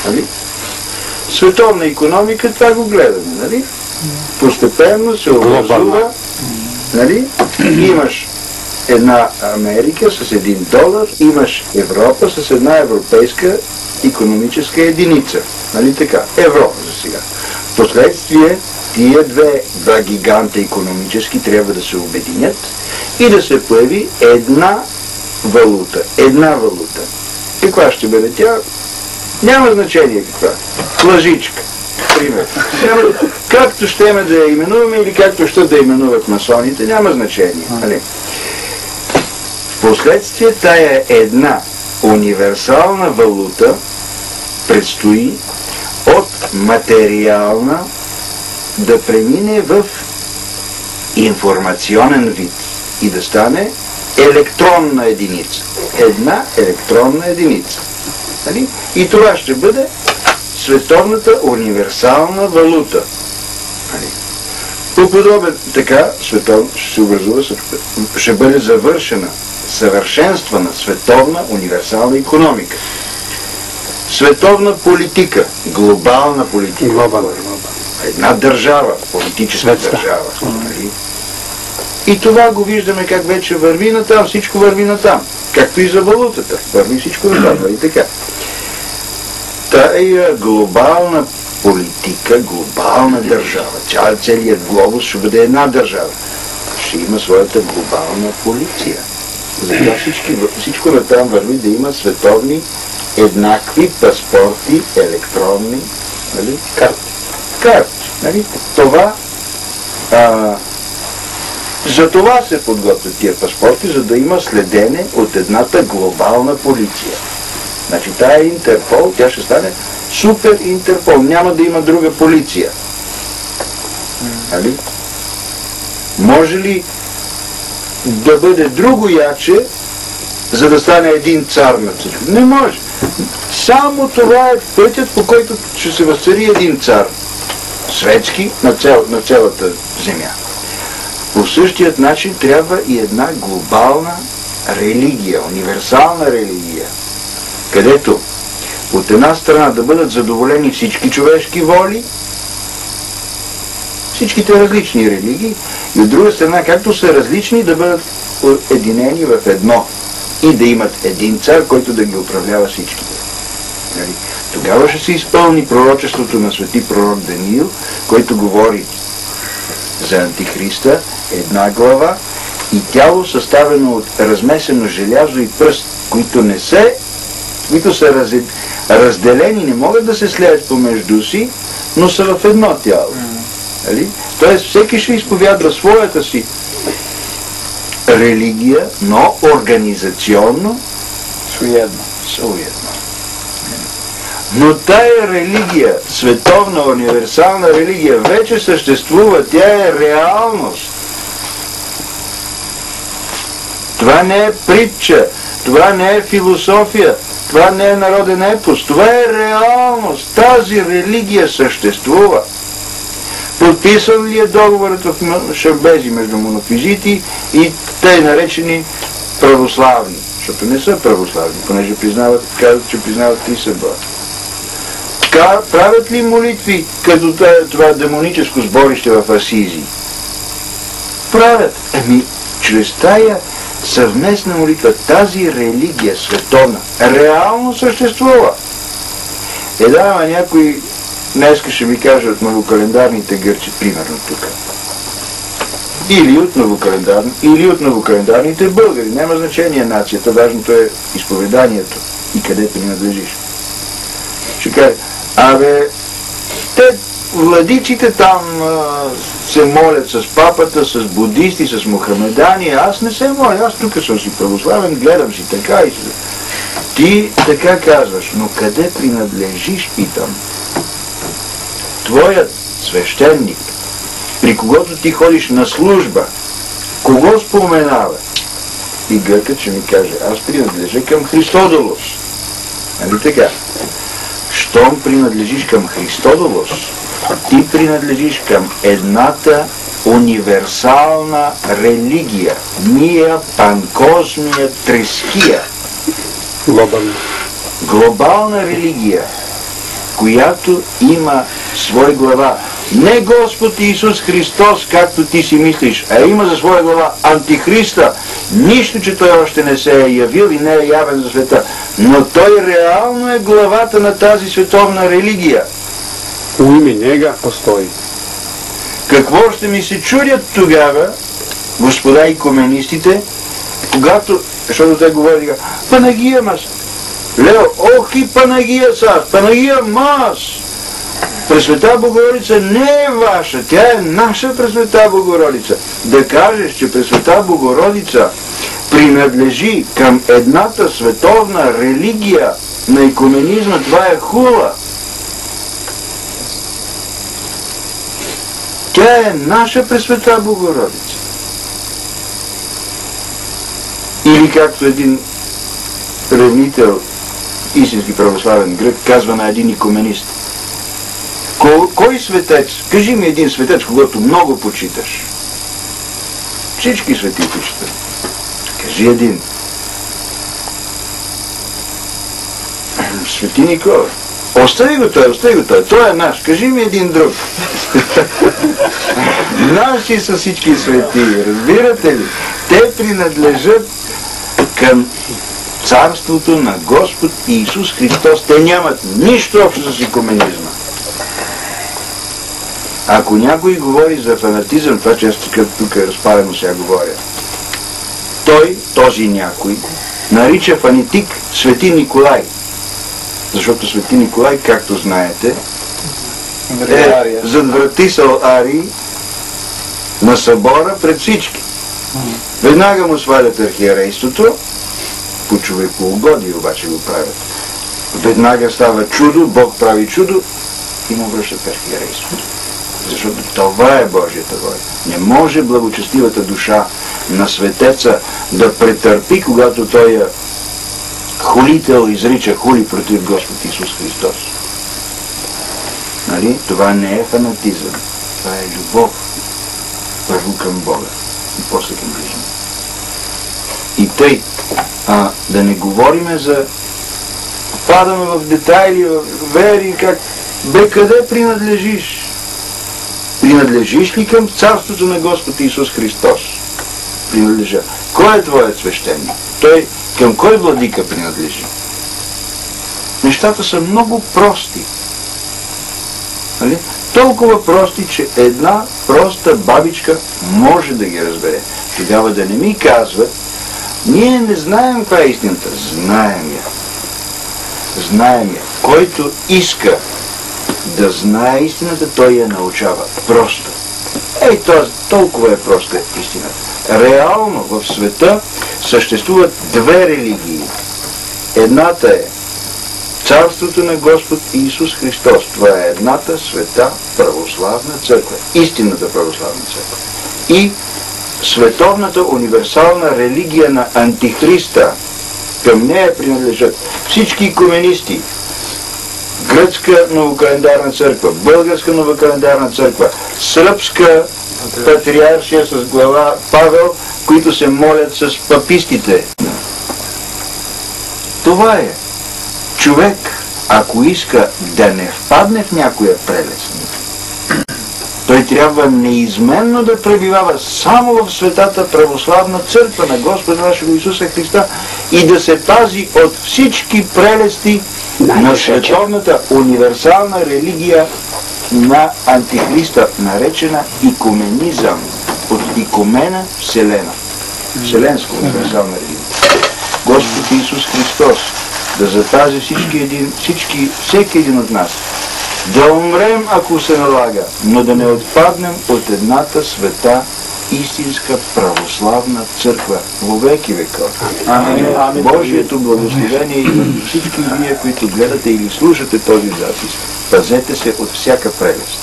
Нали? Световна икономика, това го гледаме. Нали? Постепенно се образува. Нали? Имаш една Америка с $1, имаш Европа с една европейска икономическа единица. Нали така? Европа за сега. Впоследствие тия два гиганта икономически трябва да се обединят и да се появи една валута. Една валута. Каква ще бъде тя? Няма значение каква. Лъжичка. Пример. Както ще имаме да я именуваме или както ще да именуват масоните, няма значение. Нали? Впоследствие тая една универсална валута предстои от материална да премине в информационен вид и да стане електронна единица. Една електронна единица. Нали? И това ще бъде световната универсална валута. Нали? По подобен така световна ще се образува, ще бъде завършена, съвършенствана световна универсална икономика. Световна политика, глобална политика. Една държава, политическа държава. Нали? И това го виждаме как вече върви натам, всичко върви натам. Както и за валутата. Върви всичко натам, нали така? Тая глобална политика, глобална държава, целият глобус ще бъде една държава. Ще има своята глобална полиция. Затова всичко натам върви да има световни еднакви паспорти, електронни, нали? Карти. Нали? Това за това се подготвят тия паспорти, за да има следене от едната глобална полиция. Значи тая Интерпол, тя ще стане супер Интерпол. Няма да има друга полиция. Нали? Може ли да бъде друго яче, за да стане един цар на всичко? Не може. Само това е пътят, по който ще се възцари един цар. Светски на цялата земя. По същият начин трябва и една глобална религия, универсална религия, където от една страна да бъдат задоволени всички човешки воли, всичките различни религии, и от друга страна, както са различни, да бъдат единени в едно и да имат един цар, който да ги управлява всичките. Тогава ще се изпълни пророчеството на свети пророк Даниил, който говори за Антихриста, една глава и тяло съставено от размесено желязо и пръст, които са разделени, не могат да се слеят помежду си, но са в едно тяло. Тоест всеки ще изповядва своята си религия, но организационно съуедно. Но тая религия, световна, универсална религия, вече съществува, тя е реалност. Това не е притча, това не е философия, това не е народен епос, това е реалност. Тази религия съществува. Подписан ли е договорът в Шамбези между монофизити и тъй наречени православни? Защото не са православни, понеже казват, че признават три съдба. Правят ли молитви като това демоническо сборище в Асизи? Правят. Чрез тая съвместна молитва, тази религия световна реално съществува. Ама някой днеска ще ми каже от новокалендарните гърци, примерно тук. Или от новокалендарните българи. Няма значение нацията, важното е изповеданието и където принадлежиш. Ще каже, те владиците там се молят с папата, с будисти, с мухамедани, аз не се моля, аз тук съм си православен, гледам си така и ти така казваш, но къде принадлежиш, питам? Твоят свещеник, при когото ти ходиш на служба, кого споменава? И гъркът ще ми каже, аз принадлежа към Христодолос. Нали така? Щом принадлежиш към Христодолос, ти принадлежиш към едната универсална религия, ния панкосмия треския. Глобална религия. която има свой глава. Не Господ Исус Христос, както ти си мислиш, а има за своя глава Антихриста. Нищо, че той още не се е явил и не е явен за света. Но той реално е главата на тази световна религия. У име njega постои. Какво ще ми се чудят тогава, господа икуменистите, когато, защото те говориха, Панагия мас, Лео, ох и Панагия са, Панагия мас. Пресвета Богородица не е ваша, тя е наша Пресвета Богородица. Да кажеш, че Пресвета Богородица принадлежи към едната световна религия на икуменизма, това е хула. Тя е наша Пресвета Богородица. Или както един ревнител, истински православен грък, казва на един икуменист: кой светец? Кажи ми един светец, когато много почиташ. Всички свети почитат. Кажи един. Свети Никола. Остави го той. Той е наш. Кажи ми един друг. Наши са всички свети. Разбирате ли? Те принадлежат към царството на Господ Исус Христос. Те нямат нищо общо с икуменизма. Ако някой говори за фанатизъм, това често тук е разпалено сега говоря, този някой, нарича фанатик Свети Николай. Защото Свети Николай, както знаете, е задвратисал Арий на събора пред всички. Веднага му свалят архиерейството, по човекоугодие обаче го правят. Веднага става чудо, Бог прави чудо и му връщат архиерейството. Защото това е Божията воля. Не може благочестивата душа на светеца да претърпи, когато той е хулител, изрича хули против Господ Исус Христос. Нали? Това не е фанатизъм. Това е любов. Първо към Бога и после към ближния. И тъй, да не говориме за падаме в детайли, в вери, как къде принадлежиш? Принадлежиш ли към царството на Господ Исус Христос? Принадлежа. Кой е твоят свещеник? Той към кой владика принадлежи? Нещата са много прости. Нали? Толкова прости, че една проста бабичка може да ги разбере. Тогава да не ми казват, ние не знаем каква е истината. Знаем я. Знаем я. Който иска да знае истината, той я научава. Просто. Толкова е проста истината. Реално в света съществуват две религии. Едната е царството на Господ Исус Христос. Това е едната света православна църква. Истинната православна църква. И световната универсална религия на Антихриста. Към нея принадлежат всички икуменисти. Гръцка новокалендарна църква, българска новокалендарна църква, сръбска патриаршия с глава Павел, които се молят с папистите. Това е. Човек, ако иска да не впадне в някоя прелест, той трябва неизменно да пребивава само в светата православна църква на Господа нашего Исуса Христа и да се пази от всички прелести на световната универсална религия на Антихриста, наречена икуменизъм, от икумена Вселена. Вселенска универсална религия. Господ Исус Христос да запази всеки един от нас. Да умрем, ако се налага, но да не отпаднем от едната света истинска православна църква во веки веков. Божието благословение и върху всички вие, които гледате или слушате този запис. Пазете се от всяка прелест.